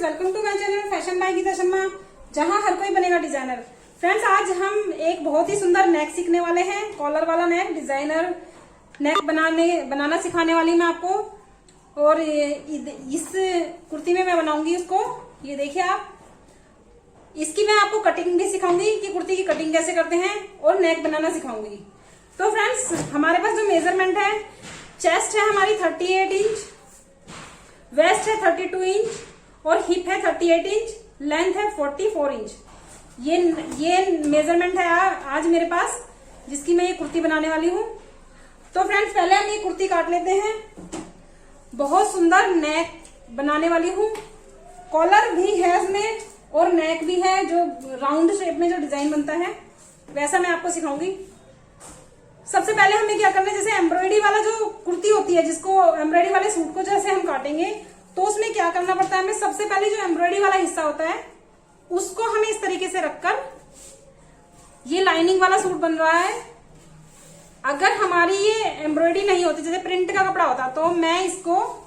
Welcome to my channel fashion by Geeta Sharma, जहां हर कोई बनेगा डिजाइनर। फ्रेंड्स, आज हम एक बहुत ही सुंदर नेक सीखने वाले हैं। कॉलर वाला नेक, डिजाइनर नेक बनाना सिखाने वाली मैं आपको। और इस कुर्ती में मैं बनाऊंगी उसको, ये देखिए आप। इसकी मैं आपको कटिंग भी सिखाऊंगी कि कुर्ती की कटिंग कैसे करते हैं, और नेक बनाना सिखाऊंगी। तो फ्रेंड्स, हमारे पास जो मेजरमेंट है, चेस्ट है हमारी 38 इंच, वेस्ट है 32 इंच और हिप है 38 इंच, लेंथ है 44 इंच। ये मेजरमेंट है आज मेरे पास, जिसकी मैं ये कुर्ती बनाने वाली हूँ। तो फ्रेंड्स, पहले हम ये कुर्ती काट लेते हैं। बहुत सुंदर नेक बनाने वाली हूँ। कॉलर भी है इसमें और नेक भी है, जो राउंड शेप में जो डिजाइन बनता है वैसा मैं आपको सिखाऊंगी। सबसे पहले हमें क्या करना है, जैसे एम्ब्रॉयडरी वाला जो कुर्ती होती है, जिसको एम्ब्रॉयडरी वाले सूट को जैसे हम काटेंगे, तो उसमें क्या करना पड़ता है हमें। सबसे पहले जो एम्ब्रॉयडरी वाला हिस्सा होता है उसको हमें इस तरीके से रखकर, ये लाइनिंग वाला सूट बन रहा है। अगर हमारी ये एम्ब्रॉयडरी नहीं होती, जैसे प्रिंट का कपड़ा होता, तो मैं इसको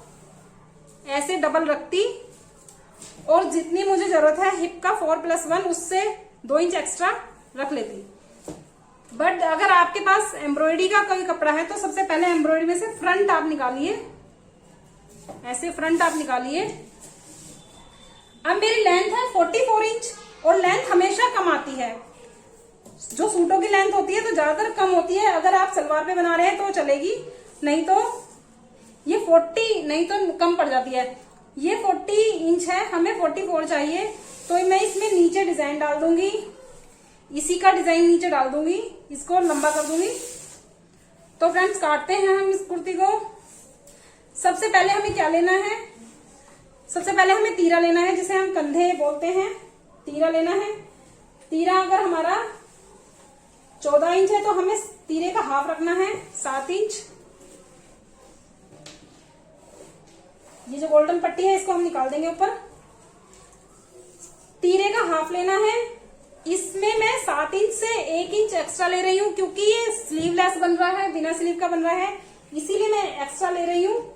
ऐसे डबल रखती और जितनी मुझे जरूरत है हिप का 4+1 उससे 2 इंच एक्स्ट्रा रख लेती। बट अगर आपके पास एम्ब्रॉयडरी का कोई कपड़ा है, तो सबसे पहले एम्ब्रॉयडरी में से फ्रंट आप निकालिए, ऐसे फ्रंट आप निकालिए। अब मेरी लेंथ है 44 इंच और लेंथ हमेशा कम आती है। जो सूटों की लेंथ होती है तो ज्यादातर कम होती है। अगर आप सलवार पे बना रहे हैं तो चलेगी, नहीं तो ये 40 नहीं तो कम पड़ जाती है। ये 40 इंच है, हमें 44 चाहिए। तो मैं इसमें नीचे डिजाइन डाल दूंगी, इसी का डिजाइन नीचे डाल दूंगी, इसको लंबा कर दूंगी। तो फ्रेंड्स, काटते हैं हम इस कुर्ती को। सबसे पहले हमें क्या लेना है, सबसे पहले हमें तीरा लेना है, जिसे हम कंधे बोलते हैं। तीरा लेना है। तीरा अगर हमारा 14 इंच है तो हमें तीरे का हाफ रखना है 7 इंच। ये जो गोल्डन पट्टी है इसको हम निकाल देंगे ऊपर। तीरे का हाफ लेना है। इसमें मैं 7 इंच से 1 इंच एक्स्ट्रा ले रही हूँ, क्योंकि ये स्लीवलेस बन रहा है, बिना स्लीव का बन रहा है, इसीलिए मैं एक्स्ट्रा ले रही हूँ।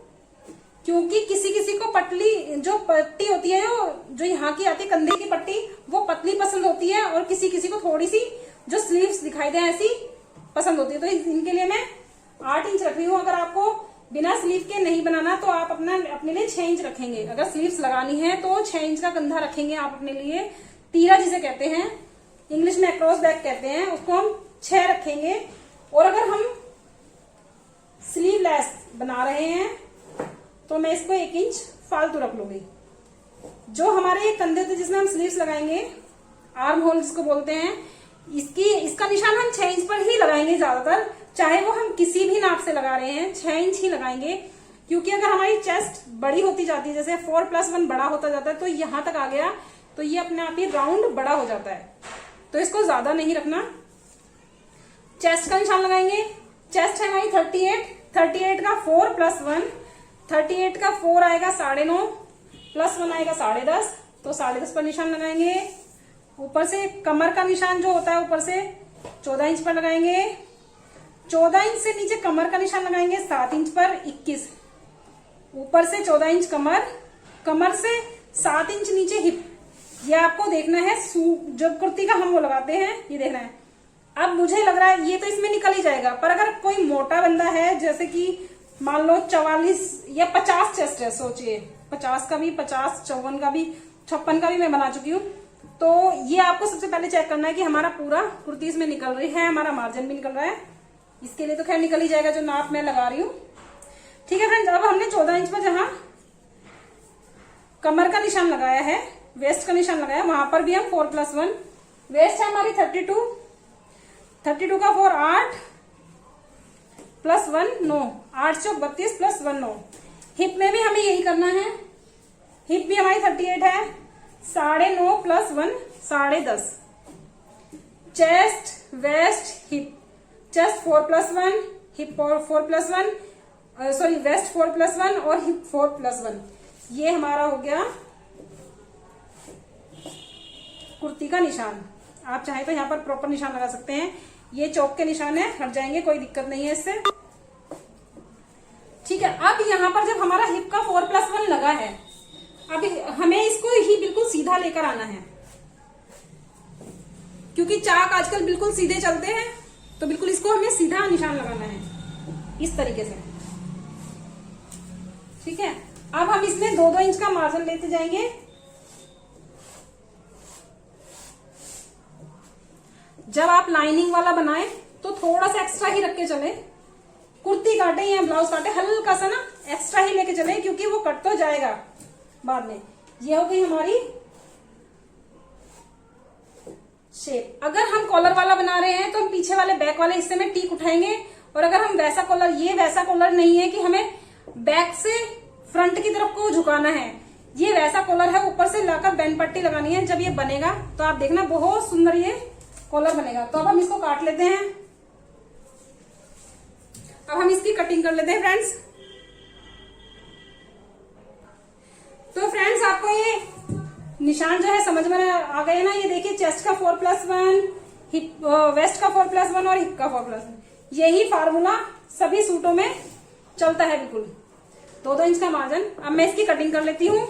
क्योंकि किसी किसी को पतली जो पट्टी होती है, जो यहाँ की आती है कंधे की पट्टी, वो पतली पसंद होती है, और किसी किसी को थोड़ी सी जो स्लीव्स दिखाई दे ऐसी पसंद होती है। तो इनके लिए मैं 8 इंच रख रही हूँ। अगर आपको बिना स्लीव के नहीं बनाना तो आप अपने लिए 6 इंच रखेंगे। अगर स्लीव्स लगानी है तो 6 इंच का कंधा रखेंगे आप अपने लिए। तीरा जिसे कहते हैं, इंग्लिश में अक्रॉस बैक कहते हैं, उसको हम 6 रखेंगे। और अगर हम स्लीवलेस बना रहे हैं तो मैं इसको 1 इंच फालतू रख लूंगी। जो हमारे कंधे होते जिसमें हम स्लीव्स लगाएंगे, आर्म होल जिसको बोलते हैं, इसका निशान हम 6 इंच पर ही लगाएंगे ज्यादातर। चाहे वो हम किसी भी नाप से लगा रहे हैं, 6 इंच ही लगाएंगे। क्योंकि अगर हमारी चेस्ट बड़ी होती जाती है, जैसे 4+1 बड़ा होता जाता है, तो यहां तक आ गया तो ये अपने आप ही राउंड बड़ा हो जाता है। तो इसको ज्यादा नहीं रखना। चेस्ट का निशान लगाएंगे। चेस्ट है हमारी 38 का 4+1, 38 का 4 आएगा 9.5 प्लस 1 आएगा 10.5, तो 10.5 पर निशान लगाएंगे। ऊपर से कमर का निशान जो होता है ऊपर से 14 इंच पर लगाएंगे। 14 इंच से नीचे कमर का निशान लगाएंगे 7 इंच पर 21। ऊपर से 14 इंच कमर से 7 इंच नीचे हिप। ये आपको देखना है, जो कुर्ती का हम वो लगाते हैं, ये देखना है। अब मुझे लग रहा है ये तो इसमें निकल ही जाएगा, पर अगर कोई मोटा बंदा है, जैसे कि मान लो 44 या 50 चेस्ट है, सोचिए 50 का भी, 50, 54 का भी, 56 का भी मैं बना चुकी हूँ। तो ये आपको सबसे पहले चेक करना है कि हमारा पूरा कुर्ती इसमें निकल रही है, हमारा मार्जिन भी निकल रहा है। इसके लिए तो खैर निकल ही जाएगा जो नाप मैं लगा रही हूँ। ठीक है फ्रेंड्स, अब हमने 14 इंच पर जहां कमर का निशान लगाया है, वेस्ट का निशान लगाया, वहां पर भी हम 4+1। वेस्ट है हमारी 32 का 4 8 प्लस 1 9, 8 चौक 32 प्लस 1 9। हिप में भी हमें यही करना है। हिप भी हमारी 38 है, 9.5 plus 1 10.5। Chest, waist, hip. Chest 4+1, hip 4+1, sorry waist 4+1 और हिप 4+1। ये हमारा हो गया कुर्ती का निशान। आप चाहे तो यहाँ पर प्रॉपर निशान लगा सकते हैं। ये चौक के निशान है, हट जाएंगे, कोई दिक्कत नहीं है इससे। ठीक है, अब यहाँ पर जब हमारा हिप का 4+1 लगा है, अब हमें इसको ही बिल्कुल सीधा लेकर आना है, क्योंकि चाक आजकल बिल्कुल सीधे चलते हैं, तो बिल्कुल इसको हमें सीधा निशान लगाना है इस तरीके से। ठीक है, अब हम इसमें 2-2 इंच का मार्जिन लेते जाएंगे। जब आप लाइनिंग वाला बनाएं तो थोड़ा सा एक्स्ट्रा ही रख के चले, कुर्ती काटे या ब्लाउज काटे हल्का सा ना एक्स्ट्रा ही लेके चले, क्योंकि वो कट तो जाएगा बाद में। ये हो गई हमारी शेप। अगर हम कॉलर वाला बना रहे हैं तो हम पीछे वाले बैक वाले हिस्से में टीक उठाएंगे, और अगर हम वैसा कॉलर, ये वैसा कॉलर नहीं है कि हमें बैक से फ्रंट की तरफ को झुकाना है, ये वैसा कॉलर है, ऊपर से लाकर बैंड पट्टी लगानी है। जब ये बनेगा तो आप देखना बहुत सुंदर ये कॉलर बनेगा। तो अब हम इसको काट लेते हैं, अब हम इसकी कटिंग कर लेते हैं फ्रेंड्स। तो फ्रेंड्स आपको ये निशान जो है समझ में आ गए ना। ये देखिए, चेस्ट का 4+1, हिप वेस्ट का 4+1 और हिप का 4+1, यही फार्मूला सभी सूटों में चलता है बिल्कुल। 2-2 इंच का मार्जिन। अब मैं इसकी कटिंग कर लेती हूँ।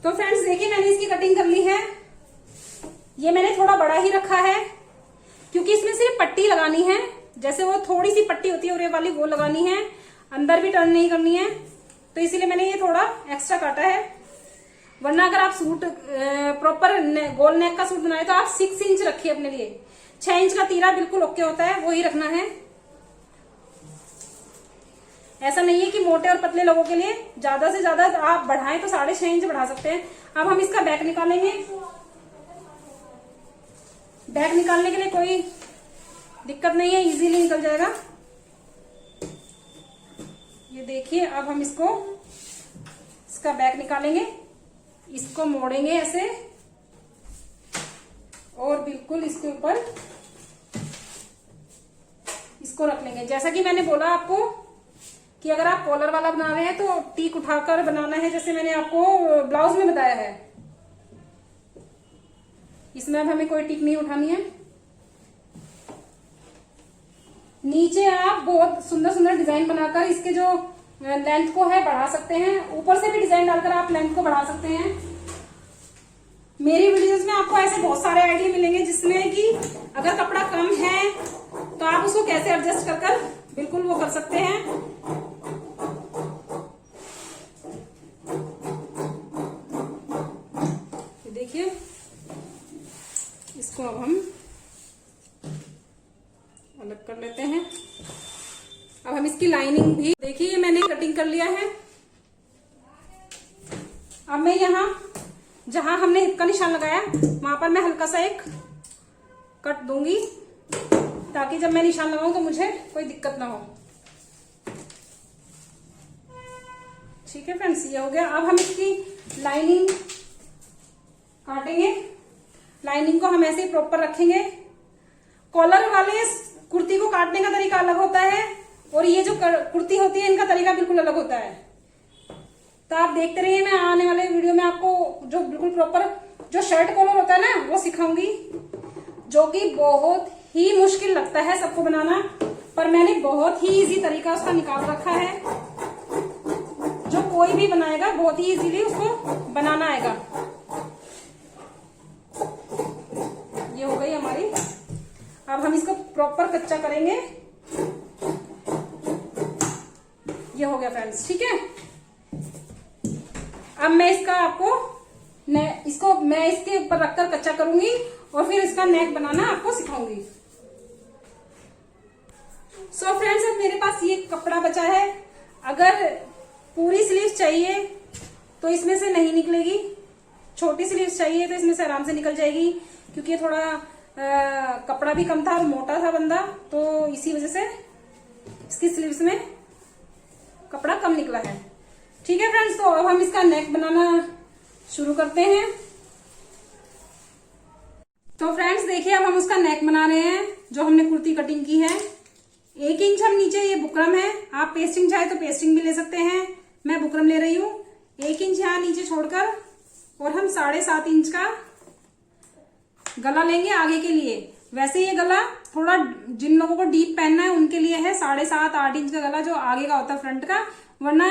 तो फ्रेंड्स देखिए, मैंने इसकी कटिंग कर ली है। ये मैंने थोड़ा बड़ा ही रखा है, क्योंकि इसमें सिर्फ पट्टी लगानी है, जैसे वो थोड़ी सी पट्टी होती है उरे वाली, वो लगानी है, अंदर भी टर्न नहीं करनी है, तो इसीलिए मैंने ये थोड़ा एक्स्ट्रा काटा है। वरना अगर आप सूट प्रॉपर गोल नेक का सूट बनाए तो आप 6 इंच रखिए अपने लिए। 6 इंच का तीरा बिल्कुल ओके होता है, वो ही रखना है। ऐसा नहीं है कि मोटे और पतले लोगों के लिए ज्यादा से ज्यादा आप बढ़ाएं तो 6.5 इंच बढ़ा सकते हैं। अब हम इसका बैक निकालेंगे। बैक निकालने के लिए कोई दिक्कत नहीं है, इजीली निकल जाएगा। ये देखिए, अब हम इसका बैक निकालेंगे, इसको मोड़ेंगे ऐसे, और बिल्कुल इसके ऊपर इसको रख लेंगे। जैसा कि मैंने बोला आपको कि अगर आप कॉलर वाला बना रहे हैं तो टीक उठाकर बनाना है, जैसे मैंने आपको ब्लाउज में बताया है। इसमें अब हमें कोई टीक नहीं उठानी है। नीचे आप बहुत सुंदर सुंदर डिजाइन बनाकर इसके जो लेंथ को है बढ़ा सकते हैं, ऊपर से भी डिजाइन डालकर आप लेंथ को बढ़ा सकते हैं। मेरी वीडियोस में आपको ऐसे बहुत सारे आइडिया मिलेंगे, जिसमें कि अगर कपड़ा कम है तो आप उसको कैसे एडजस्ट कर बिल्कुल वो कर सकते हैं। देखिए, इसको अब हम अलग कर लेते हैं। अब हम इसकी लाइनिंग भी देखिए, मैंने कटिंग कर लिया है। अब मैं यहाँ जहां हमने हिप का निशान लगाया वहां पर मैं हल्का सा एक कट दूंगी, ताकि जब मैं निशान लगाऊं तो मुझे कोई दिक्कत ना हो। ठीक है फ्रेंड्स, ये हो गया। अब हम इसकी लाइनिंग काटेंगे। लाइनिंग को हम ऐसे ही प्रॉपर रखेंगे। कॉलर वाले कुर्ती को काटने का तरीका अलग होता है, और ये जो कुर्ती होती है इनका तरीका बिल्कुल अलग होता है। तो आप देखते रहिए, मैं आने वाले वीडियो में आपको जो बिल्कुल प्रॉपर जो शर्ट कॉलर होता है ना वो सिखाऊंगी, जो कि बहुत ही मुश्किल लगता है सबको बनाना, पर मैंने बहुत ही इजी तरीका उसका निकाल रखा है। जो कोई भी बनाएगा बहुत ही इजीली उसको बनाना आएगा। ये हो गई हमारी। अब हम इसको प्रॉपर कच्चा करेंगे। ये हो गया फ्रेंड्स, ठीक है। अब मैं इसका इसको मैं इसके ऊपर रखकर कच्चा करूंगी, और फिर इसका नेक बनाना आपको सिखाऊंगी। सो फ्रेंड्स, अब मेरे पास ये कपड़ा बचा है। अगर पूरी स्लीव्स चाहिए तो इसमें से नहीं निकलेगी, छोटी स्लीव्स चाहिए तो इसमें से आराम से निकल जाएगी, क्योंकि थोड़ा कपड़ा भी कम था और मोटा था बंदा, तो इसी वजह से इसकी स्लीव्स में कपड़ा कम निकला है। ठीक है फ्रेंड्स, तो अब हम इसका नेक बनाना शुरू करते हैं। तो फ्रेंड्स देखिए, अब हम उसका नेक बना रहे हैं, जो हमने कुर्ती कटिंग की है। 1 इंच हम नीचे, ये बुकरम है, आप पेस्टिंग चाहे तो पेस्टिंग भी ले सकते हैं, मैं बुकरम ले रही हूँ। 1 इंच यहाँ नीचे छोड़कर, और हम 7.5 इंच का गला लेंगे आगे के लिए। वैसे ये गला थोड़ा जिन लोगों को डीप पहनना है उनके लिए है 7.5-8 इंच का गला जो आगे का होता है फ्रंट का, वरना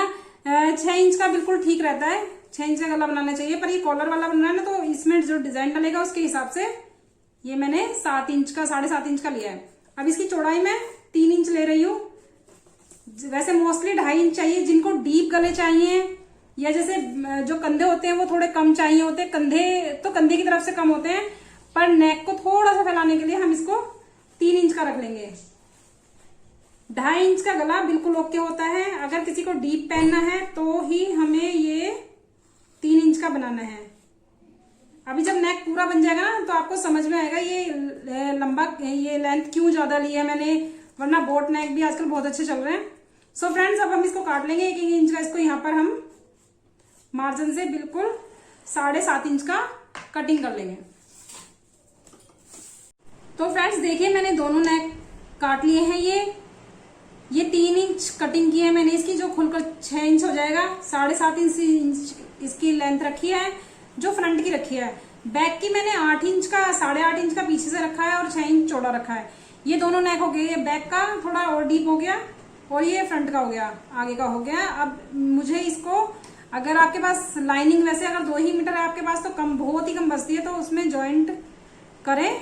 6 इंच का बिल्कुल ठीक रहता है। 6 इंच का गला बनाना चाहिए, पर ये कॉलर वाला बनना है ना, तो इसमें जो डिजाइन डलेगा उसके हिसाब से ये मैंने 7 इंच का 7.5 इंच का लिया है। अब इसकी चौड़ाई मैं 3 इंच ले रही हूँ। वैसे मोस्टली 2.5 इंच चाहिए जिनको डीप गले चाहिए, या जैसे जो कंधे होते हैं वो थोड़े कम चाहिए होते हैं, कंधे तो कंधे की तरफ से कम होते हैं, पर नेक को थोड़ा सा फैलाने के लिए हम इसको 3 इंच का रख लेंगे। 2.5 इंच का गला बिल्कुल ओके होता है। अगर किसी को डीप पहनना है तो ही हमें ये 3 इंच का बनाना है। अभी जब नेक पूरा बन जाएगा ना तो आपको समझ में आएगा ये लंबा, ये लेंथ क्यों ज्यादा ली है मैंने, वरना बोट नेक भी आजकल बहुत अच्छे चल रहे हैं। सो फ्रेंड्स, अब हम इसको काट लेंगे 1 इंच का। इसको यहाँ पर हम मार्जिन से बिल्कुल 7.5 इंच का कटिंग कर लेंगे। तो फ्रेंड्स देखिए, मैंने दोनों नेक काट लिए हैं। ये 3 इंच कटिंग की है मैंने इसकी, जो खुलकर 6 इंच हो जाएगा। 7.5 इंच इसकी लेंथ रखी है जो फ्रंट की रखी है। बैक की मैंने 8 इंच का 8.5 इंच का पीछे से रखा है और 6 इंच चौड़ा रखा है। ये दोनों नेक हो गए, ये बैक का थोड़ा और डीप हो गया और ये फ्रंट का हो गया, आगे का हो गया। अब मुझे इसको, अगर आपके पास लाइनिंग वैसे अगर 2 ही मीटर है आपके पास तो कम, बहुत ही कम बचती है, तो उसमें ज्वाइंट करें।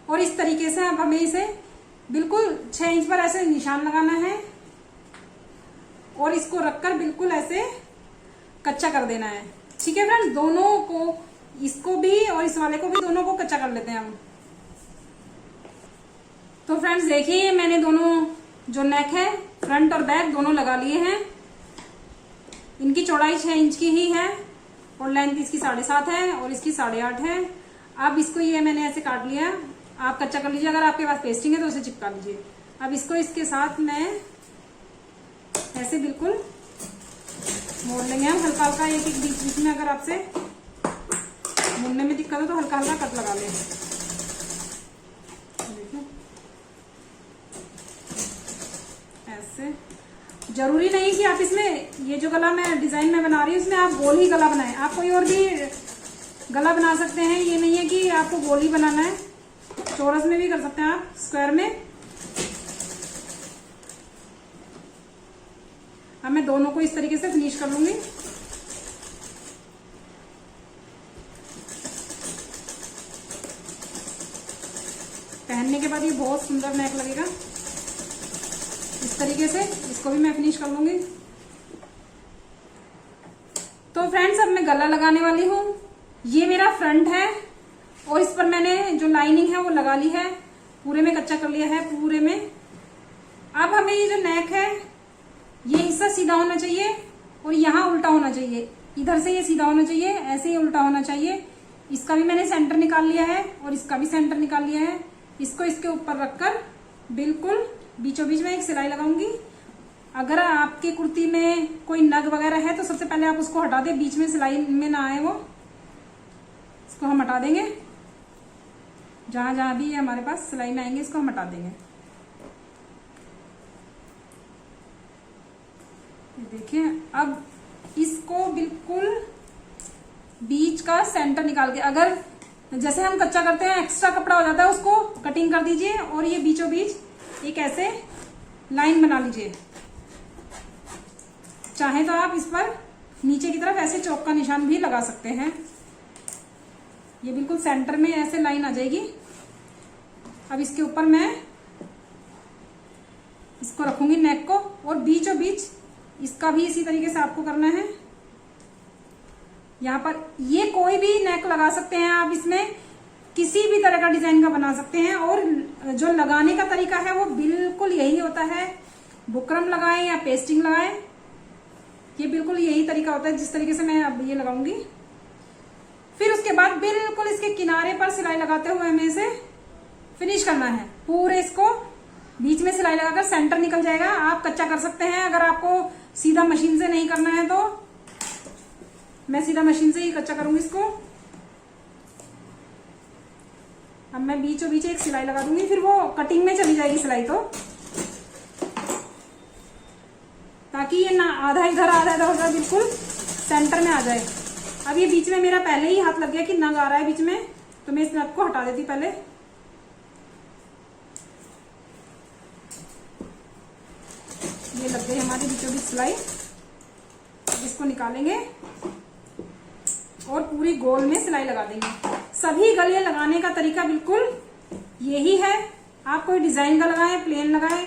और इस तरीके से अब हमें इसे बिल्कुल 6 इंच पर ऐसे निशान लगाना है और इसको रखकर बिल्कुल ऐसे कच्चा कर देना है। ठीक है फ्रेंड्स, दोनों को, इसको भी और इस वाले को भी, दोनों को कच्चा कर लेते हैं हम। तो फ्रेंड्स देखिए, मैंने दोनों जो नेक है फ्रंट और बैक दोनों लगा लिए हैं। इनकी चौड़ाई 6 इंच की ही है और लेंथ इसकी 7.5 है और इसकी 8.5 है। अब इसको ये मैंने ऐसे काट लिया, आप कच्चा कर लीजिए। अगर आपके पास पेस्टिंग है तो उसे चिपका लीजिए। अब इसको इसके साथ मैं ऐसे बिल्कुल मोड़ लेंगे हम हल्का हल्का, एक एक बीच बीच में। अगर आपसे मोड़ने में दिक्कत हो तो हल्का हल्का कट लगा लें। ऐसे जरूरी नहीं कि आप इसमें, ये जो गला मैं डिजाइन में बना रही हूँ इसमें आप गोल ही गला बनाएं, आप कोई और भी गला बना सकते हैं। ये नहीं है कि आपको गोल ही बनाना है, चौरस में भी कर सकते हैं आप, स्क्वायर में। अब मैं दोनों को इस तरीके से फिनिश कर लूंगी। पहनने के बाद ये बहुत सुंदर नेक लगेगा। इस तरीके से इसको भी मैं फिनिश कर लूंगी। तो फ्रेंड्स, अब मैं गला लगाने वाली हूँ। ये मेरा फ्रंट है और इस पर मैंने जो लाइनिंग है वो लगा ली है, पूरे में कच्चा कर लिया है पूरे में। अब हमें ये जो नेक है ये हिस्सा सीधा होना चाहिए और यहाँ उल्टा होना चाहिए। इधर से ये सीधा होना चाहिए, ऐसे ही उल्टा होना चाहिए। इसका भी मैंने सेंटर निकाल लिया है और इसका भी सेंटर निकाल लिया है। इसको इसके ऊपर रखकर बिल्कुल बीचों बीच में एक सिलाई लगाऊंगी। अगर आपके कुर्ती में कोई नग वगैरह है तो सबसे पहले आप उसको हटा दें, बीच में सिलाई में ना आए वो, इसको हम हटा देंगे। जहां जहां भी हमारे पास सिलाई में आएंगे इसको हम हटा देंगे। देखिए, अब इसको बिल्कुल बीच का सेंटर निकाल के, अगर जैसे हम कच्चा करते हैं एक्स्ट्रा कपड़ा हो जाता है उसको कटिंग कर दीजिए और ये बीचों बीच एक ऐसे लाइन बना लीजिए। चाहे तो आप इस पर नीचे की तरफ ऐसे चौक का निशान भी लगा सकते हैं। ये बिल्कुल सेंटर में ऐसे लाइन आ जाएगी। अब इसके ऊपर मैं इसको रखूंगी नेक को, और बीचों बीच इसका भी इसी तरीके से आपको करना है। यहाँ पर ये कोई भी नेक लगा सकते हैं आप, इसमें किसी भी तरह का डिजाइन का बना सकते हैं। और जो लगाने का तरीका है वो बिल्कुल यही होता है, बुकरम लगाएं या पेस्टिंग लगाएं, ये बिल्कुल यही तरीका होता है जिस तरीके से मैं अब ये लगाऊंगी। फिर उसके बाद बिल्कुल इसके किनारे पर सिलाई लगाते हुए हमें इसे फिनिश करना है। पूरे इसको बीच में सिलाई लगाकर सेंटर निकल जाएगा। आप कच्चा कर सकते हैं, अगर आपको सीधा मशीन से नहीं करना है तो मैं सीधा मशीन से ही कच्चा करूंगी इसको। अब मैं बीचों बीच एक सिलाई लगा दूंगी, फिर वो कटिंग में चली जाएगी सिलाई, तो ताकि ये ना आधा इधर आधा इधर होगा, बिल्कुल सेंटर में आ जाए। अब ये बीच में मेरा पहले ही हाथ लग गया कि नग आ रहा है बीच में, तो मैं इस नग को हटा देती पहले। गई हमारी बीचों बीच सिलाई। इसको निकालेंगे और पूरी गोल में सिलाई लगा देंगे। सभी गले लगाने का तरीका बिल्कुल यही है। आप कोई डिजाइन का लगाएं, प्लेन लगाएं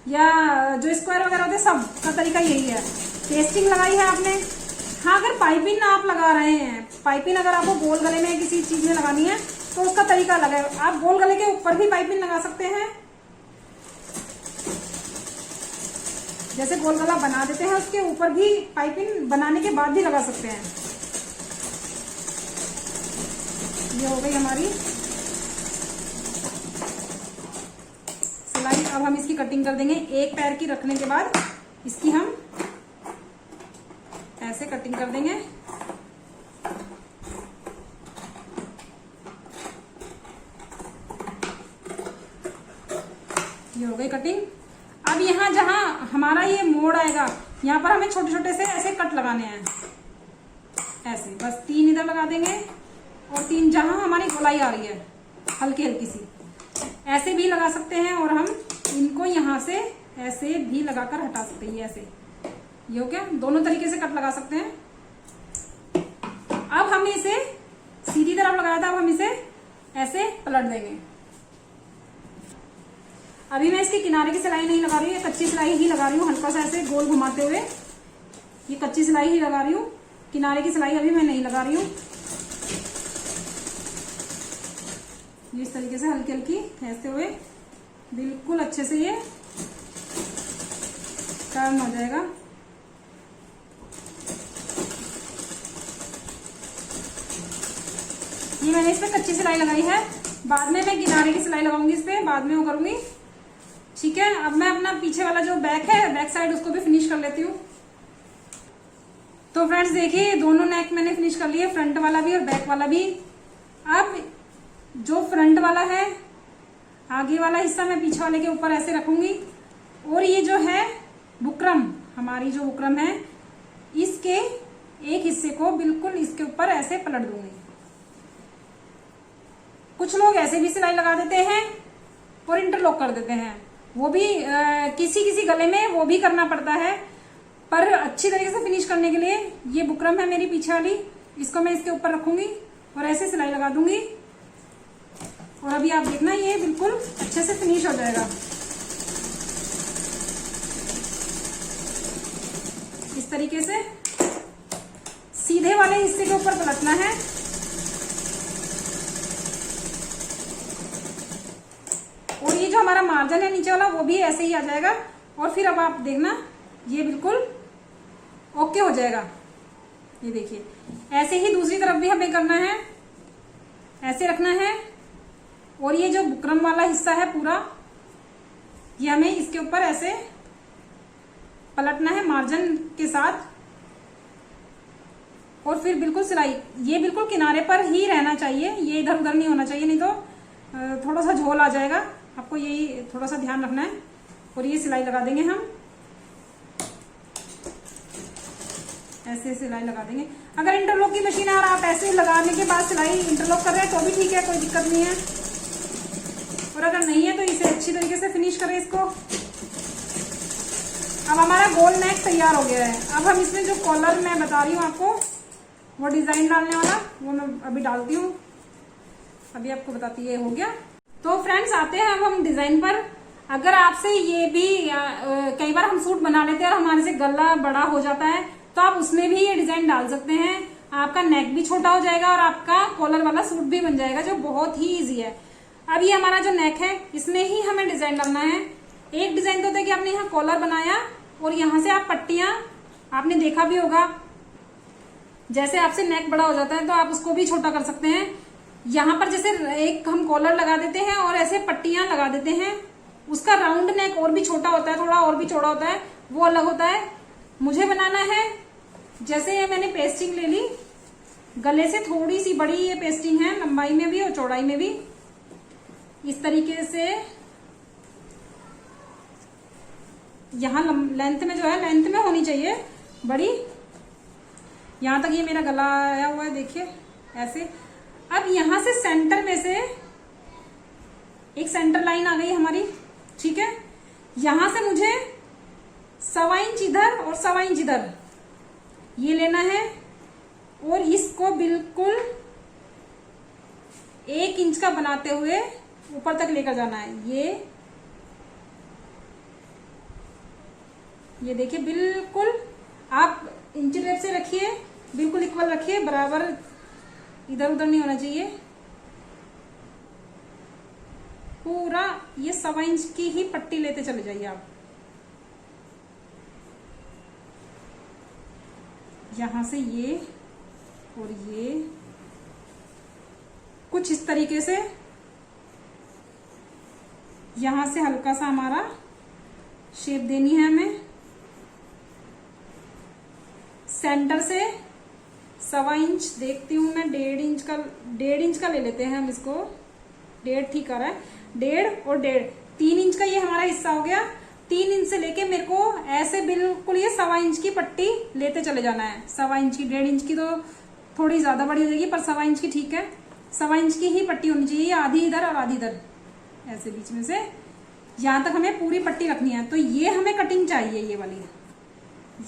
या जो स्क्वायर वगैरह होते हैं, सब का तरीका यही है। पेस्टिंग लगाई है आपने। हाँ, अगर पाइपिंग आप लगा रहे हैं, पाइपिंग अगर आपको गोल गले में किसी चीज में लगानी है तो उसका तरीका अलग है। आप गोल गले के ऊपर भी पाइपिंग लगा सकते हैं। जैसे गोल गला बना देते हैं उसके ऊपर भी पाइपिंग बनाने के बाद भी लगा सकते हैं। ये हो गई हमारी सिलाई। अब हम इसकी कटिंग कर देंगे। एक पैर की रखने के बाद इसकी हम ऐसे कटिंग कर देंगे। ये हो गई कटिंग। अब यहाँ जहां हमारा ये मोड़ आएगा, यहाँ पर हमें छोटे छोटे से ऐसे कट लगाने हैं। ऐसे बस 3 इधर लगा देंगे और 3 जहां हमारी गोलाई आ रही है हल्की हल्की सी, ऐसे भी लगा सकते हैं। और हम इनको यहाँ से ऐसे भी लगाकर हटा सकते हैं। ऐसे ये हो गया। दोनों तरीके से कट लगा सकते हैं। अब हम इसे सीधी तरफ लगाया था, अब हम इसे ऐसे पलट देंगे। अभी मैं इसके किनारे की सिलाई नहीं लगा रही हूँ, ये कच्ची सिलाई ही लगा रही हूँ। हल्का सा ऐसे गोल घुमाते हुए ये कच्ची सिलाई ही लगा रही हूँ। किनारे की सिलाई अभी मैं नहीं लगा रही हूँ। इस तरीके से हल्की हल्की खींचते हुए बिल्कुल अच्छे से ये टर्न हो जाएगा। ये मैंने इस पे कच्ची सिलाई लगाई है। बाद में मैं किनारे की सिलाई लगाऊंगी, इस पे बाद में वो करूंगी। ठीक है। अब मैं अपना पीछे वाला जो बैक है, बैक साइड, उसको भी फिनिश कर लेती हूँ। तो फ्रेंड्स देखिए, दोनों नेक मैंने फिनिश कर लिए, फ्रंट वाला भी और बैक वाला भी। अब जो फ्रंट वाला है, आगे वाला हिस्सा मैं पीछे वाले के ऊपर ऐसे रखूंगी। और ये जो है बुकरम, हमारी जो बुकरम है, इसके एक हिस्से को बिल्कुल इसके ऊपर ऐसे पलट दूंगी। कुछ लोग ऐसे भी सिलाई लगा देते हैं और इंटरलॉक कर देते हैं। वो भी किसी किसी गले में वो भी करना पड़ता है। पर अच्छी तरीके से फिनिश करने के लिए ये बुकरम है मेरी पीछे वाली, इसको मैं इसके ऊपर रखूंगी और ऐसे सिलाई लगा दूंगी। और अभी आप देखना, ये बिल्कुल अच्छे से फिनिश हो जाएगा। इस तरीके से सीधे वाले हिस्से के ऊपर पलटना है। और ये जो हमारा मार्जिन है नीचे वाला, वो भी ऐसे ही आ जाएगा। और फिर अब आप देखना, ये बिल्कुल ओके हो जाएगा। ये देखिए, ऐसे ही दूसरी तरफ भी हमें करना है। ऐसे रखना है। और ये जो बुकरम वाला हिस्सा है पूरा, ये हमें इसके ऊपर ऐसे पलटना है मार्जिन के साथ। और फिर बिल्कुल सिलाई, ये बिल्कुल किनारे पर ही रहना चाहिए, ये इधर उधर नहीं होना चाहिए, नहीं तो थोड़ा सा झोल आ जाएगा। आपको यही थोड़ा सा ध्यान रखना है। और ये सिलाई लगा देंगे हम, ऐसे सिलाई लगा देंगे। अगर इंटरलॉक की मशीन है और आप ऐसे लगाने के बाद सिलाई इंटरलॉक कर रहे हैं तो भी ठीक है, कोई दिक्कत नहीं है। और अगर नहीं है तो इसे अच्छी तरीके से फिनिश करें इसको। अब हमारा गोल नेक तैयार हो गया है। अब हम इसमें जो कॉलर मैं बता रही हूँ आपको, वो डिजाइन डालने वाला, वो मैं अभी डालती हूँ। अभी आपको बताती है, हो गया। तो फ्रेंड्स आते हैं अब हम डिजाइन पर। अगर आपसे ये भी कई बार हम सूट बना लेते हैं और हमारे से गला बड़ा हो जाता है, तो आप उसमें भी ये डिजाइन डाल सकते हैं। आपका नेक भी छोटा हो जाएगा और आपका कॉलर वाला सूट भी बन जाएगा, जो बहुत ही इजी है। अब ये हमारा जो नेक है, इसमें ही हमें डिजाइन डालना है। एक डिजाइन तो होता है कि आपने यहाँ कॉलर बनाया और यहाँ से आप पट्टियां, आपने देखा भी होगा, जैसे आपसे नेक बड़ा हो जाता है तो आप उसको भी छोटा कर सकते हैं। यहाँ पर जैसे एक हम कॉलर लगा देते हैं और ऐसे पट्टियां लगा देते हैं, उसका राउंड नेक और भी छोटा होता है, थोड़ा और भी चौड़ा होता है, वो अलग होता है। मुझे बनाना है, जैसे ये मैंने पेस्टिंग ले ली, गले से थोड़ी सी बड़ी ये पेस्टिंग है, लंबाई में भी और चौड़ाई में भी। इस तरीके से यहाँ लेंथ में जो है, लेंथ में होनी चाहिए बड़ी। यहां तक ये मेरा गला आया हुआ है, देखिए ऐसे। अब यहां से सेंटर में से एक सेंटर लाइन आ गई हमारी, ठीक है। यहां से मुझे 1.25 इंच इधर और 1.25 इंच इधर ये लेना है, और इसको बिल्कुल 1 इंच का बनाते हुए ऊपर तक लेकर जाना है। ये देखिए, बिल्कुल आप इंच टेप से रखिए, बिल्कुल इक्वल रखिए, बराबर इधर उधर नहीं होना चाहिए। पूरा ये 1.25 इंच की ही पट्टी लेते चले जाइए आप। यहां से ये और ये कुछ इस तरीके से, यहां से हल्का सा हमारा शेप देनी है हमें। सेंटर से 1.25 इंच देखती हूं मैं, 1.5 इंच का ले लेते हैं हम इसको। 1.5 ठीक आ रहा है, 1.5 और 1.5, 3 इंच का ये हमारा हिस्सा हो गया। 3 इंच से लेके मेरे को ऐसे बिल्कुल ये 1.25 इंच की पट्टी लेते चले जाना है। 1.25 इंच की, 1.5 इंच की तो थोड़ी ज्यादा बड़ी हो जाएगी, पर 1.25 इंच की ठीक है। 1.25 इंच की ही पट्टी होनी चाहिए, आधी इधर और आधी इधर, ऐसे बीच में से यहां तक हमें पूरी पट्टी रखनी है। तो ये हमें कटिंग चाहिए, ये वाली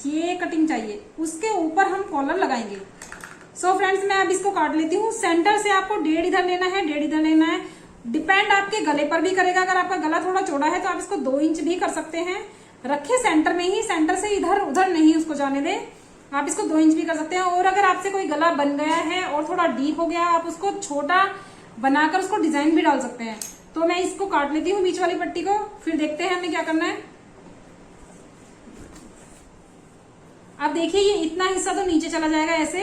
ये कटिंग चाहिए। उसके ऊपर हम कॉलर लगाएंगे। सो फ्रेंड्स, मैं अब इसको काट लेती हूँ। सेंटर से आपको 1.5 इधर लेना है, 1.5 इधर लेना है। डिपेंड आपके गले पर भी करेगा। अगर आपका गला थोड़ा चौड़ा है तो आप इसको 2 इंच भी कर सकते हैं। रखे सेंटर में ही, सेंटर से इधर उधर नहीं उसको जाने दें। आप इसको 2 इंच भी कर सकते हैं। और अगर आपसे कोई गला बन गया है और थोड़ा डीप हो गया, आप उसको छोटा बनाकर उसको डिजाइन भी डाल सकते हैं। तो मैं इसको काट लेती हूँ बीच वाली पट्टी को, फिर देखते हैं हमें क्या करना है। अब देखिए, ये इतना हिस्सा तो नीचे चला जाएगा ऐसे।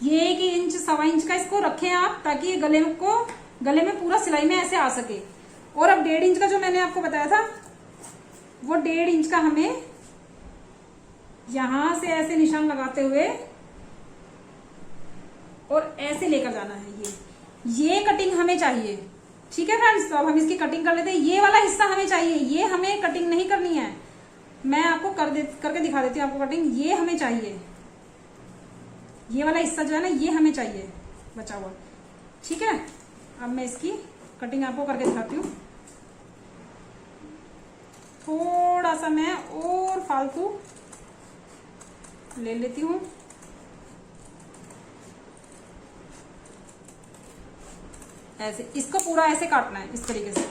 ये 1 इंच 1.25 इंच का इसको रखें आप, ताकि ये गले में पूरा सिलाई में ऐसे आ सके। और अब 1.5 इंच का जो मैंने आपको बताया था, वो 1.5 इंच का हमें यहां से ऐसे निशान लगाते हुए और ऐसे लेकर जाना है। ये कटिंग हमें चाहिए, ठीक है फ्रेंड्स। तो अब हम इसकी कटिंग कर लेते हैं। ये वाला हिस्सा हमें चाहिए, ये हमें कटिंग नहीं करनी है। मैं आपको करके दिखा देती हूँ आपको कटिंग। ये हमें चाहिए, ये वाला हिस्सा जो है ना, ये हमें चाहिए बचा हुआ, ठीक है। अब मैं इसकी कटिंग आपको करके दिखाती हूँ। थोड़ा सा मैं और फालतू ले लेती हूँ। ऐसे इसको पूरा ऐसे काटना है, इस तरीके से।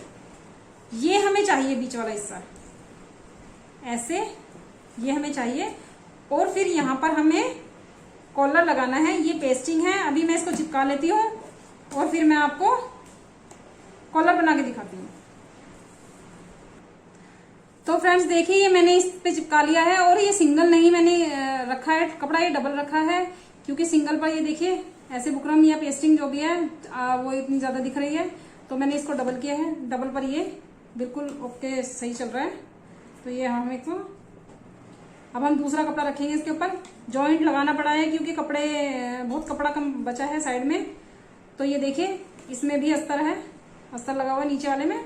ये हमें चाहिए बीच वाला हिस्सा, ऐसे ये हमें चाहिए। और फिर यहां पर हमें कॉलर लगाना है। ये पेस्टिंग है, अभी मैं इसको चिपका लेती हूँ और फिर मैं आपको कॉलर बना के दिखाती हूँ। तो फ्रेंड्स देखिए, ये मैंने इस पे चिपका लिया है। और ये सिंगल नहीं मैंने रखा है कपड़ा, ये डबल रखा है। क्योंकि सिंगल पर ये देखिए ऐसे बुकरम या पेस्टिंग जो भी है वो इतनी ज्यादा दिख रही है, तो मैंने इसको डबल किया है। डबल पर ये बिल्कुल ओके सही चल रहा है। तो ये हम एक, अब हम दूसरा कपड़ा रखेंगे इसके ऊपर। जॉइंट लगाना पड़ा है क्योंकि बहुत कपड़ा कम बचा है साइड में। तो ये देखिए, इसमें भी अस्तर है, अस्तर लगा हुआ है नीचे वाले में।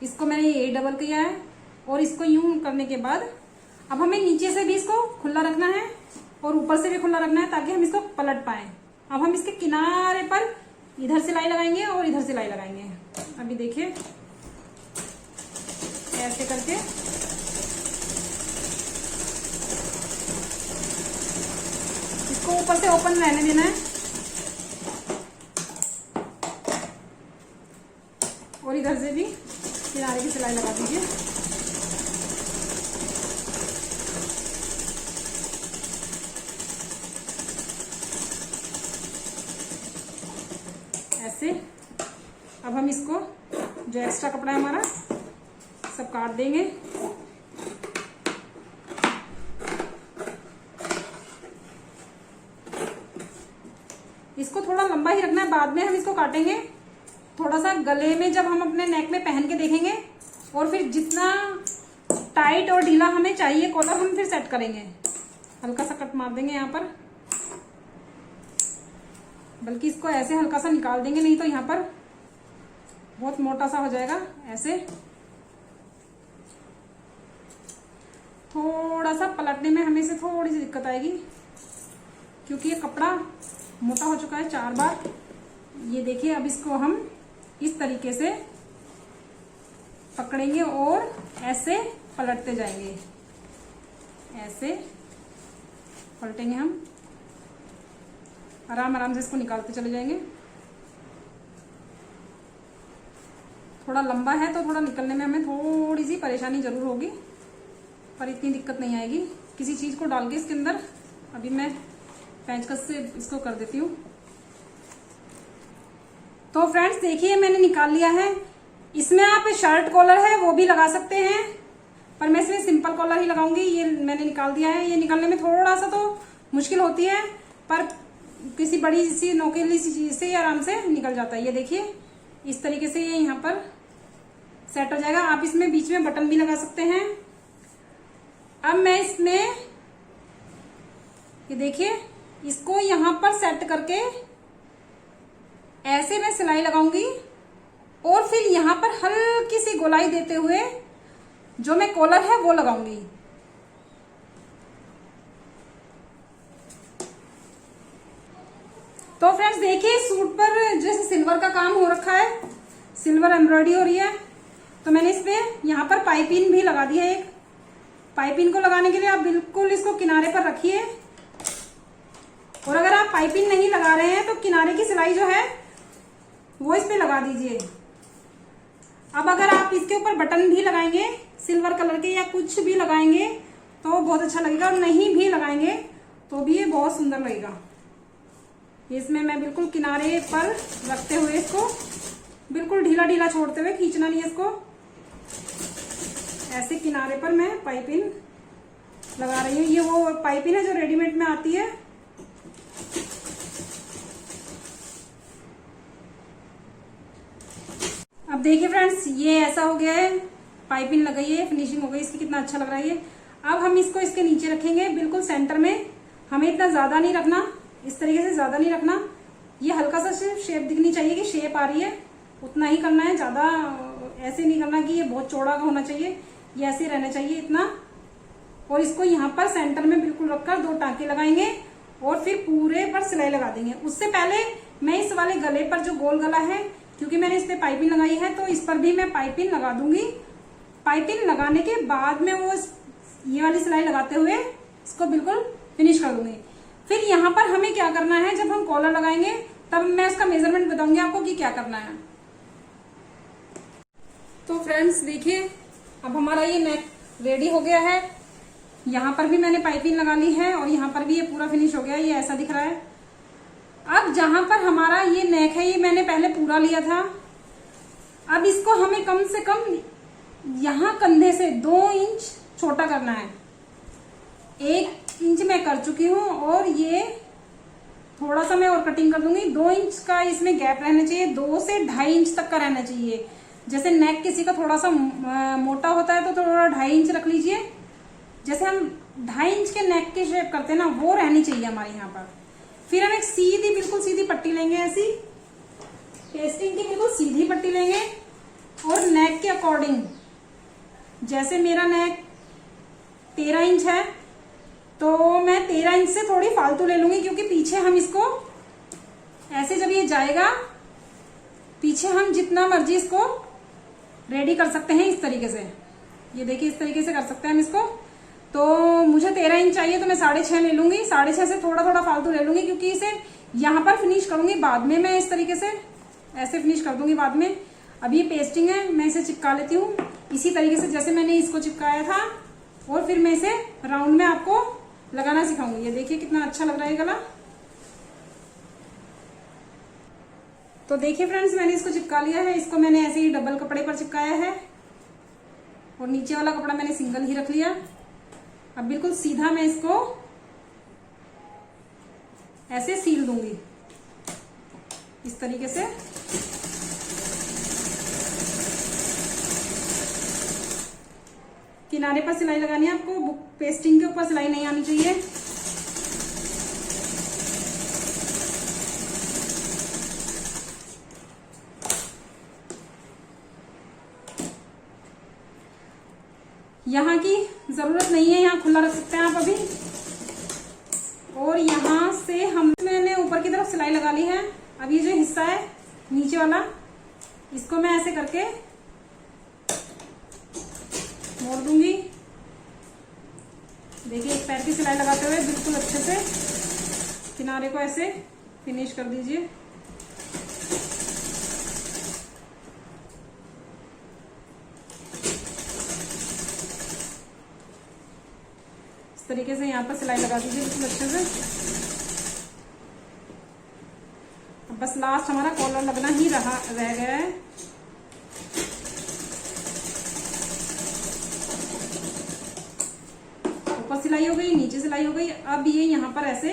इसको मैंने ये डबल किया है। और इसको यूं करने के बाद अब हमें नीचे से भी इसको खुला रखना है और ऊपर से भी खुला रखना है, ताकि हम इसको पलट पाए। अब हम इसके किनारे पर इधर सिलाई लगाएंगे और इधर सिलाई लगाएंगे। अभी देखिए, ऐसे करके इसको ऊपर से ओपन रहने देना है और इधर से भी किनारे की सिलाई लगा दीजिए। ऐसे अब हम इसको, जो एक्स्ट्रा कपड़ा है हमारा, सब काट देंगे। इसको थोड़ा लंबा ही रखना है, बाद में हम इसको काटेंगे। थोड़ा सा गले में जब हम अपने नेक में पहन के देखेंगे, और फिर जितना टाइट और ढीला हमें चाहिए कॉलर, हम फिर सेट करेंगे। हल्का सा कट मार देंगे यहाँ पर, बल्कि इसको ऐसे हल्का सा निकाल देंगे, नहीं तो यहाँ पर बहुत मोटा सा हो जाएगा। ऐसे थोड़ा सा पलटने में हमें से थोड़ी सी दिक्कत आएगी, क्योंकि ये कपड़ा मोटा हो चुका है 4 बार। ये देखिए, अब इसको हम इस तरीके से पकड़ेंगे और ऐसे पलटते जाएंगे। ऐसे पलटेंगे हम, आराम आराम से इसको निकालते चले जाएंगे। थोड़ा लंबा है तो थोड़ा निकलने में हमें थोड़ी सी परेशानी जरूर होगी, पर इतनी दिक्कत नहीं आएगी। किसी चीज को डाल के इसके अंदर अभी मैं पेंचकस से इसको कर देती हूँ। तो फ्रेंड्स देखिए मैंने निकाल लिया है। इसमें आप शर्ट कॉलर है वो भी लगा सकते हैं, पर मैं इसमें सिंपल कॉलर ही लगाऊंगी। ये मैंने निकाल दिया है। ये निकालने में थोड़ा सा तो मुश्किल होती है, पर किसी बड़ी सी नोकीली सी चीज से आराम से निकल जाता है। ये देखिए इस तरीके से ये यहाँ पर सेट हो जाएगा। आप इसमें बीच में बटन भी लगा सकते हैं। अब मैं इसमें ये देखिए इसको यहाँ पर सेट करके ऐसे मैं सिलाई लगाऊंगी और फिर यहाँ पर हल्की सी गोलाई देते हुए जो मैं कॉलर है वो लगाऊंगी। तो फ्रेंड्स देखिए सूट पर जैसे सिल्वर का काम हो रखा है, सिल्वर एम्ब्रॉयडरी हो रही है, तो मैंने इसमें यहाँ पर पाइपिंग भी लगा दी है। एक पाइपिंग को लगाने के लिए आप बिल्कुल इसको किनारे पर रखिए, और अगर आप पाइपिंग नहीं लगा रहे हैं तो किनारे की सिलाई जो है वो इस पे लगा दीजिए। अब अगर आप इसके ऊपर बटन भी लगाएंगे सिल्वर कलर के या कुछ भी लगाएंगे तो बहुत अच्छा लगेगा, और नहीं भी लगाएंगे तो भी ये बहुत सुंदर लगेगा। इसमें मैं बिल्कुल किनारे पर रखते हुए इसको बिल्कुल ढीला ढीला छोड़ते हुए, खींचना नहीं है इसको, ऐसे किनारे पर मैं पाइपिंग लगा रही हूँ। ये वो पाइपिंग है जो रेडीमेड में आती है। अब देखिए फ्रेंड्स ये ऐसा हो गया है, पाइपिंग लग गई है, फिनिशिंग हो गई इसकी, कितना अच्छा लग रहा है ये। अब हम इसको इसके नीचे रखेंगे बिल्कुल सेंटर में। हमें इतना ज्यादा नहीं रखना, इस तरीके से ज्यादा नहीं रखना। ये हल्का सा सिर्फ शेप दिखनी चाहिए कि शेप आ रही है, उतना ही करना है। ज्यादा ऐसे नहीं करना कि ये बहुत चौड़ा होना चाहिए, ये ऐसे रहना चाहिए इतना। और इसको यहाँ पर सेंटर में बिल्कुल रखकर 2 टांके लगाएंगे और फिर पूरे पर सिलाई लगा देंगे। उससे पहले मैं इस वाले गले पर जो गोल गला है, क्योंकि मैंने इस पे पाइपिंग लगाई है तो इस पर भी मैं पाइपिंग लगा दूंगी। पाइपिंग लगाने के बाद में वो ये वाली सिलाई लगाते हुए इसको बिल्कुल फिनिश कर दूंगी। फिर यहाँ पर हमें क्या करना है, जब हम कॉलर लगाएंगे तब मैं उसका मेजरमेंट बताऊंगी आपको कि क्या करना है। तो फ्रेंड्स देखिए अब हमारा ये नेक रेडी हो गया है। यहाँ पर भी मैंने पाइपिंग लगा ली है और यहाँ पर भी ये पूरा फिनिश हो गया है, ये ऐसा दिख रहा है। अब जहां पर हमारा ये नेक है ये मैंने पहले पूरा लिया था। अब इसको हमें कम से कम यहाँ कंधे से 2 इंच छोटा करना है। 1 इंच मैं कर चुकी हूँ और ये थोड़ा सा मैं और कटिंग कर दूंगी। 2 इंच का इसमें गैप रहना चाहिए, 2 से 2.5 इंच तक का रहना चाहिए। जैसे नेक किसी का थोड़ा सा मोटा होता है तो थोड़ा 2.5 इंच रख लीजिए। जैसे हम 2.5 इंच के नेक की शेप करते हैं ना, वो रहनी चाहिए हमारे यहाँ पर। फिर हम एक सीधी बिल्कुल सीधी पट्टी लेंगे, ऐसी पेस्टिंग की बिल्कुल सीधी पट्टी लेंगे और नेक के अकॉर्डिंग, जैसे मेरा नेक 13 इंच है तो मैं 13 इंच से थोड़ी फालतू ले लूंगी, क्योंकि पीछे हम इसको ऐसे जब ये जाएगा पीछे हम जितना मर्जी इसको रेडी कर सकते हैं इस तरीके से। ये देखिए इस तरीके से कर सकते हैं हम इसको। तो मुझे 13 इंच चाहिए तो मैं 6.5 ले लूंगी, 6.5 से थोड़ा थोड़ा फालतू ले लूंगी, क्योंकि इसे यहाँ पर फिनिश करूंगी बाद में। मैं इस तरीके से ऐसे फिनिश कर दूंगी बाद में। अब ये पेस्टिंग है, मैं इसे चिपका लेती हूँ इसी तरीके से जैसे मैंने इसको चिपकाया था, और फिर मैं इसे राउंड में आपको लगाना सिखाऊंगी। ये देखिए कितना अच्छा लग रहा है गला। तो देखिए फ्रेंड्स मैंने इसको चिपका लिया है। इसको मैंने ऐसे ही डबल कपड़े पर चिपकाया है और नीचे वाला कपड़ा मैंने सिंगल ही रख लिया। अब बिल्कुल सीधा मैं इसको ऐसे सील दूंगी इस तरीके से। किनारे पर सिलाई लगानी है आपको, पेस्टिंग के ऊपर सिलाई नहीं आनी चाहिए। यहाँ की जरूरत नहीं है, यहाँ खुला रख सकते हैं आप अभी। और यहाँ से मैंने ऊपर की तरफ सिलाई लगा ली है। अब ये जो हिस्सा है नीचे वाला, इसको मैं ऐसे करके मोड़ दूंगी देखिए एक पैर की सिलाई लगाते हुए बिल्कुल अच्छे से किनारे को ऐसे फिनिश कर दीजिए। इस तरीके से यहाँ पर सिलाई लगा दीजिए बिल्कुल अच्छे से। अब बस लास्ट हमारा कॉलर लगना ही रह गया है। ऊपर सिलाई हो गई, नीचे सिलाई हो गई। अब ये यहाँ पर ऐसे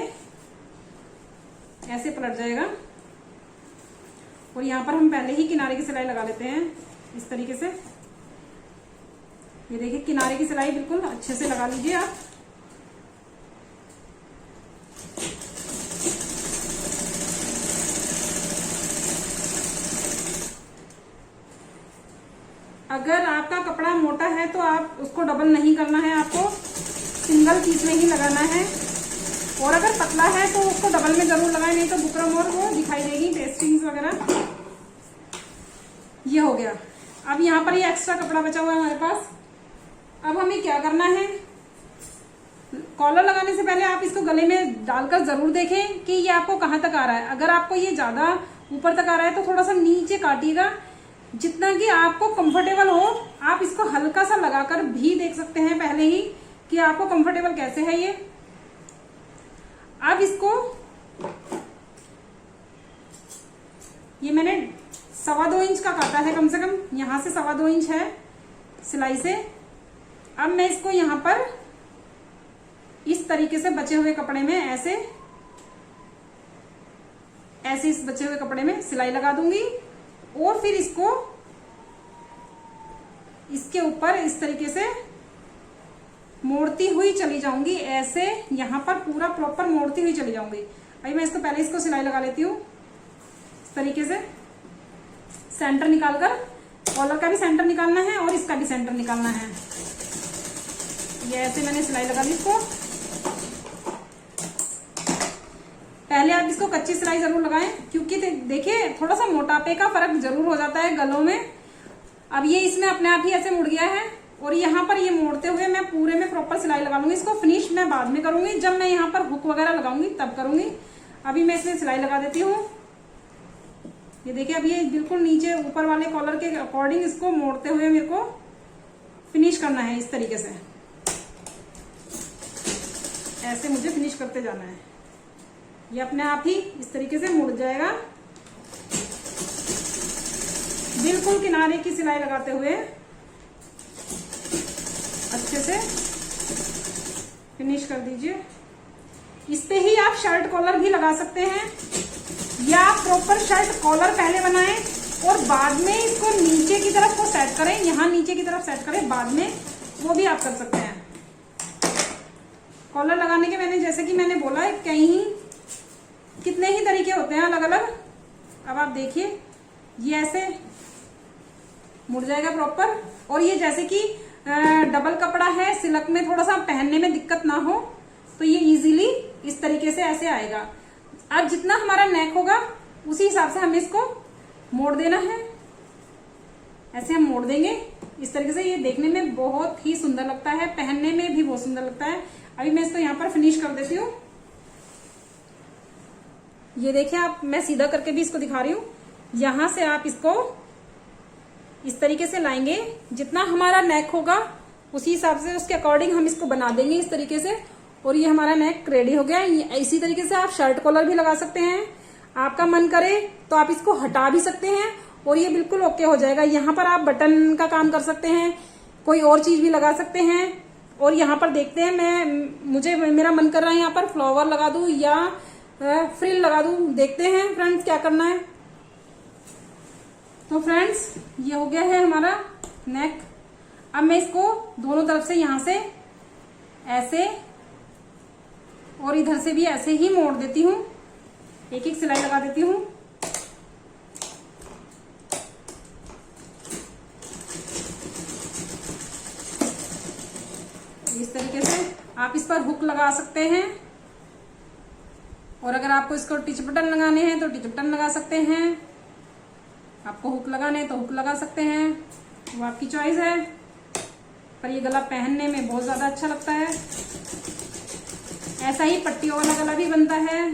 ऐसे पलट जाएगा और यहाँ पर हम पहले ही किनारे की सिलाई लगा लेते हैं इस तरीके से। ये देखिए किनारे की सिलाई बिल्कुल अच्छे से लगा लीजिए आप। अगर आपका कपड़ा मोटा है तो आप उसको डबल नहीं करना है, आपको सिंगल पीस में ही लगाना है। और अगर पतला है तो उसको डबल में जरूर लगाए, नहीं तो बुकरम और वो दिखाई देगी पेस्टिंग्स वगैरह। ये हो गया। अब यहाँ पर ये एक्स्ट्रा कपड़ा बचा हुआ है हमारे पास। अब हमें क्या करना है, कॉलर लगाने से पहले आप इसको गले में डालकर जरूर देखें कि ये आपको कहाँ तक आ रहा है। अगर आपको ये ज्यादा ऊपर तक आ रहा है तो थोड़ा सा नीचे काटिएगा, जितना कि आपको कंफर्टेबल हो। आप इसको हल्का सा लगाकर भी देख सकते हैं पहले ही कि आपको कंफर्टेबल कैसे है ये। अब इसको ये मैंने 2.25 इंच का काटा है, कम से कम यहां से 2.25 इंच है सिलाई से। अब मैं इसको यहां पर इस तरीके से बचे हुए कपड़े में ऐसे इस बचे हुए कपड़े में सिलाई लगा दूंगी और फिर इसको इसके ऊपर इस तरीके से मोड़ती हुई चली जाऊंगी। ऐसे यहां पर पूरा प्रॉपर मोड़ती हुई चली जाऊंगी। अभी मैं इसको पहले इसको सिलाई लगा लेती हूँ इस तरीके से, सेंटर निकालकर। कॉलर का भी सेंटर निकालना है और इसका भी सेंटर निकालना है। ये ऐसे मैंने सिलाई लगा ली इसको। पहले आप इसको कच्ची सिलाई जरूर लगाएं, क्योंकि देखिए थोड़ा सा मोटापे का फर्क जरूर हो जाता है गलों में। अब ये इसमें अपने आप ही ऐसे मुड़ गया है और यहाँ पर ये मोड़ते हुए मैं पूरे में प्रॉपर सिलाई लगा लूंगी। इसको फिनिश मैं बाद में करूंगी, जब मैं यहाँ पर हुक वगैरह लगाऊंगी तब करूंगी। अभी मैं इसमें सिलाई लगा देती हूँ। ये देखिए अब ये बिल्कुल नीचे ऊपर वाले कॉलर के अकॉर्डिंग इसको मोड़ते हुए मेरे को फिनिश करना है इस तरीके से। ऐसे मुझे फिनिश करते जाना है। ये अपने आप ही इस तरीके से मुड़ जाएगा। बिल्कुल किनारे की सिलाई लगाते हुए अच्छे से फिनिश कर दीजिए। इस पे ही आप शर्ट कॉलर भी लगा सकते हैं, या आप प्रॉपर शर्ट कॉलर पहले बनाएं और बाद में इसको नीचे की तरफ को सेट करें। यहाँ नीचे की तरफ सेट करें बाद में, वो भी आप कर सकते हैं। कॉलर लगाने के जैसे कि मैंने बोला है कहीं कितने ही तरीके होते हैं अलग अलग। अब आप देखिए ये ऐसे मुड़ जाएगा प्रॉपर। और ये जैसे कि डबल कपड़ा है, सिल्क में थोड़ा सा पहनने में दिक्कत ना हो तो ये इजीली इस तरीके से ऐसे आएगा। अब जितना हमारा नेक होगा उसी हिसाब से हमें इसको मोड़ देना है। ऐसे हम मोड़ देंगे इस तरीके से। ये देखने में बहुत ही सुंदर लगता है, पहनने में भी बहुत सुंदर लगता है। अभी मैं इसको यहाँ पर फिनिश कर देती हूँ। ये देखिए आप, मैं सीधा करके भी इसको दिखा रही हूँ। यहां से आप इसको इस तरीके से लाएंगे, जितना हमारा नेक होगा उसी हिसाब से उसके अकॉर्डिंग हम इसको बना देंगे इस तरीके से। और ये हमारा नेक रेडी हो गया। इसी तरीके से आप शर्ट कॉलर भी लगा सकते हैं। आपका मन करे तो आप इसको हटा भी सकते हैं और ये बिल्कुल ओके हो जाएगा। यहाँ पर आप बटन का काम कर सकते हैं, कोई और चीज भी लगा सकते हैं। और यहाँ पर देखते हैं, मेरा मन कर रहा है यहाँ पर फ्लावर लगा दूं या फ्रिल लगा दूं। देखते हैं फ्रेंड्स क्या करना है। तो फ्रेंड्स ये हो गया है हमारा नेक। अब मैं इसको दोनों तरफ से यहां से ऐसे और इधर से भी ऐसे ही मोड़ देती हूँ। एक एक सिलाई लगा देती हूँ। इस तरीके से आप इस पर हुक लगा सकते हैं। और अगर आपको इसको टिच बटन लगाने हैं तो टिच बटन लगा सकते हैं। आपको हुक लगाने हैं तो हुक लगा सकते हैं, वो आपकी चॉइस है। पर ये गला पहनने में बहुत ज्यादा अच्छा लगता है। ऐसा ही पट्टियों वाला गला भी बनता है।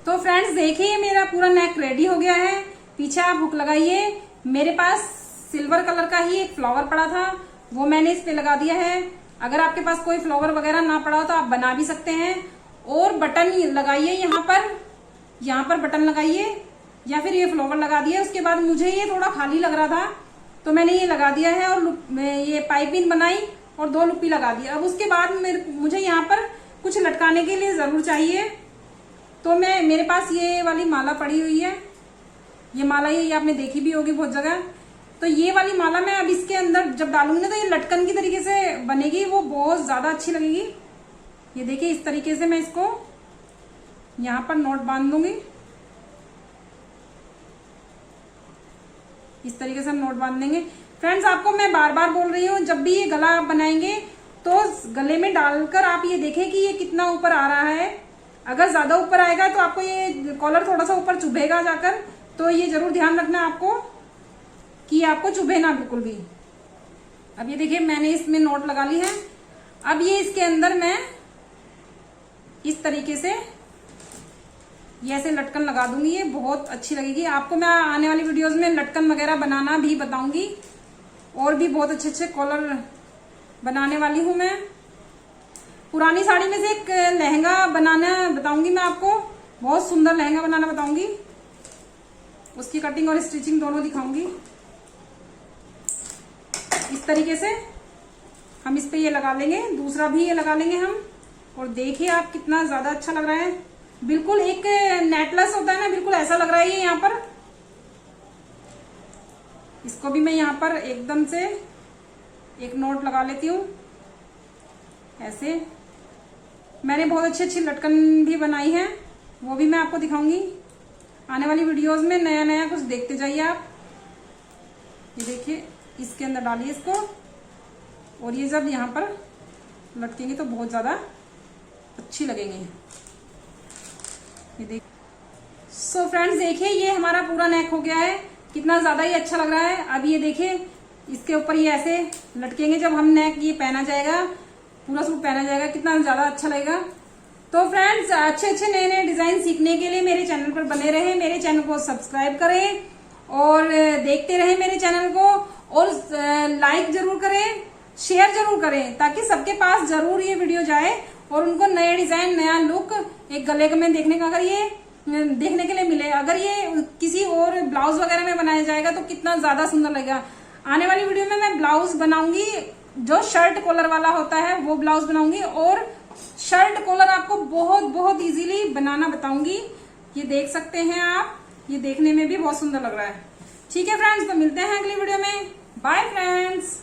तो फ्रेंड्स देखिए मेरा पूरा नेक रेडी हो गया है। पीछे आप हुक लगाइए। मेरे पास सिल्वर कलर का ही एक फ्लावर पड़ा था, वो मैंने इस पे लगा दिया है। अगर आपके पास कोई फ्लावर वगैरह ना पड़ा हो तो आप बना भी सकते हैं। और बटन लगाइए, यहाँ पर बटन लगाइए या फिर ये फ्लावर लगा दिया। उसके बाद मुझे ये थोड़ा खाली लग रहा था तो मैंने ये लगा दिया है और ये पाइपिंग बनाई और 2 लुप्पी लगा दी। अब उसके बाद मुझे यहाँ पर कुछ लटकाने के लिए जरूर चाहिए, तो मेरे पास ये वाली माला पड़ी हुई है। ये माला ये आपने देखी भी होगी बहुत जगह। तो ये वाली माला मैं अब इसके अंदर जब डालूंगी ना तो ये लटकन की तरीके से बनेगी, वो बहुत ज्यादा अच्छी लगेगी। ये देखिए इस तरीके से मैं इसको यहाँ पर नॉट बांध दूंगी। इस तरीके से हम नॉट बांध देंगे। फ्रेंड्स आपको मैं बार बार बोल रही हूँ, जब भी ये गला आप बनाएंगे तो गले में डालकर आप ये देखें कि ये कितना ऊपर आ रहा है। अगर ज्यादा ऊपर आएगा तो आपको ये कॉलर थोड़ा सा ऊपर चुभेगा जाकर, तो ये जरूर ध्यान रखना आपको कि आपको चुभे ना बिल्कुल भी। अब ये देखिए मैंने इसमें नोट लगा ली है। अब ये इसके अंदर मैं इस तरीके से ये ऐसे लटकन लगा दूंगी, ये बहुत अच्छी लगेगी। आपको मैं आने वाली वीडियोस में लटकन वगैरह बनाना भी बताऊंगी और भी बहुत अच्छे अच्छे कॉलर बनाने वाली हूं मैं। पुरानी साड़ी में से एक लहंगा बनाना बताऊंगी मैं आपको, बहुत सुंदर लहंगा बनाना बताऊंगी। उसकी कटिंग और स्टिचिंग दोनों दिखाऊंगी। इस तरीके से हम इस पे ये लगा लेंगे, दूसरा भी ये लगा लेंगे हम। और देखिए आप कितना ज्यादा अच्छा लग रहा है, बिल्कुल एक नेकलेस होता है ना, बिल्कुल ऐसा लग रहा है ये यहाँ पर। इसको भी मैं यहाँ पर एकदम से एक नोट लगा लेती हूँ ऐसे। मैंने बहुत अच्छी अच्छी लटकन भी बनाई है, वो भी मैं आपको दिखाऊंगी आने वाली वीडियोस में। नया नया कुछ देखते जाइए आप। ये देखिए इसके अंदर डालिए इसको, और ये जब यहाँ पर लटकेंगे तो बहुत ज्यादा अच्छी लगेंगे। ये देखिए। सो फ्रेंड्स देखिए ये हमारा पूरा नेक हो गया है, कितना ज्यादा ही अच्छा लग रहा है। अब ये देखिए इसके ऊपर ये ऐसे लटकेंगे, जब हम नेक ये पहना जाएगा, पूरा सूट पहना जाएगा, कितना ज्यादा अच्छा लगेगा। तो फ्रेंड्स अच्छे अच्छे नए नए डिजाइन सीखने के लिए मेरे चैनल पर बने रहे, मेरे चैनल को सब्सक्राइब करें और देखते रहे मेरे चैनल को, और लाइक जरूर करें, शेयर जरूर करें, ताकि सबके पास जरूर ये वीडियो जाए और उनको नए डिजाइन, नया लुक एक गले में देखने का, अगर ये देखने के लिए मिले। अगर ये किसी और ब्लाउज वगैरह में बनाया जाएगा तो कितना ज्यादा सुंदर लगेगा। आने वाली वीडियो में मैं ब्लाउज बनाऊंगी, जो शर्ट कॉलर वाला होता है वो ब्लाउज बनाऊंगी, और शर्ट कॉलर आपको बहुत बहुत इजीली बनाना बताऊंगी। ये देख सकते हैं आप, ये देखने में भी बहुत सुंदर लग रहा है। ठीक है फ्रेंड्स, तो मिलते हैं अगली वीडियो में। Bye friends.